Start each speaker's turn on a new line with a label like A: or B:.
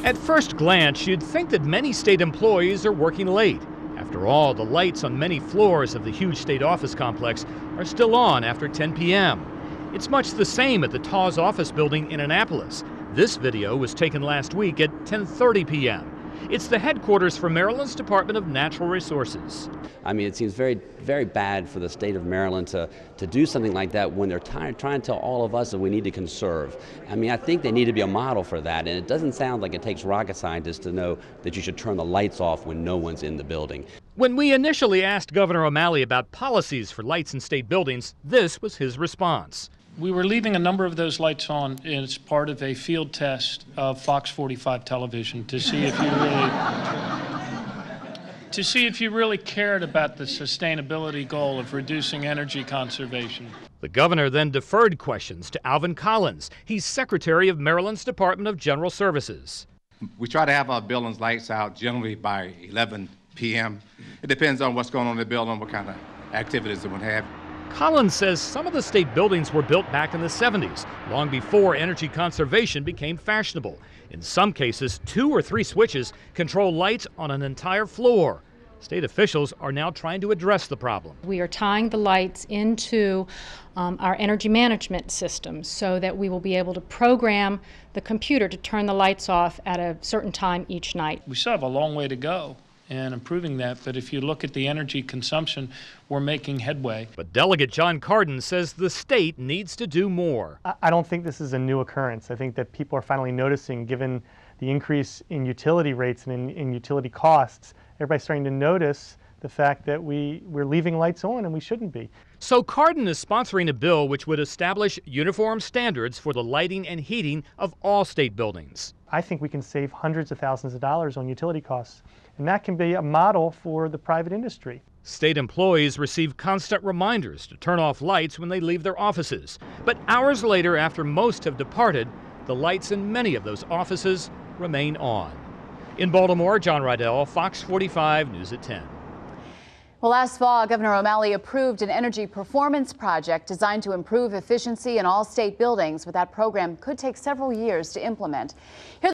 A: At first glance, you'd think that many state employees are working late. After all, the lights on many floors of the huge state office complex are still on after 10 p.m. It's much the same at the TAWS office building in Annapolis. This video was taken last week at 10:30 p.m. It's the headquarters for Maryland's Department of Natural Resources.
B: I mean, it seems very, very bad for the state of Maryland to do something like that when they're trying to tell all of us that we need to conserve. I mean, I think they need to be a model for that, and it doesn't sound like it takes rocket scientists to know that you should turn the lights off when no one's in the building.
A: When we initially asked Governor O'Malley about policies for lights in state buildings, this was his response.
C: We were leaving a number of those lights on as part of a field test of Fox 45 television to see if you really cared about the sustainability goal of reducing energy conservation.
A: The governor then deferred questions to Alvin Collins. He's Secretary of Maryland's Department of General Services.
D: We try to have our buildings lights out generally by 11 p.m. It depends on what's going on in the building, what kind of activities it would have.
A: Collins says some of the state buildings were built back in the 70s, long before energy conservation became fashionable. In some cases, 2 or 3 switches control lights on an entire floor. State officials are now trying to address the problem.
E: We are tying the lights into our energy management system so that we will be able to program the computer to turn the lights off at a certain time each night.
C: We still have a long way to go in improving that, but if you look at the energy consumption, we're making headway.
A: But Delegate John Cardin says the state needs to do more.
F: I don't think this is a new occurrence. I think that people are finally noticing, given the increase in utility rates and in utility costs, everybody's starting to notice the fact that we're leaving lights on and we shouldn't be.
A: So Cardin is sponsoring a bill which would establish uniform standards for the lighting and heating of all state buildings.
F: I think we can save hundreds of thousands of dollars on utility costs, and that can be a model for the private industry.
A: State employees receive constant reminders to turn off lights when they leave their offices. But hours later, after most have departed, the lights in many of those offices remain on. In Baltimore, John Rydell, Fox 45 News at 10.
G: Well, last fall, Governor O'Malley approved an energy performance project designed to improve efficiency in all state buildings, but that program could take several years to implement. Here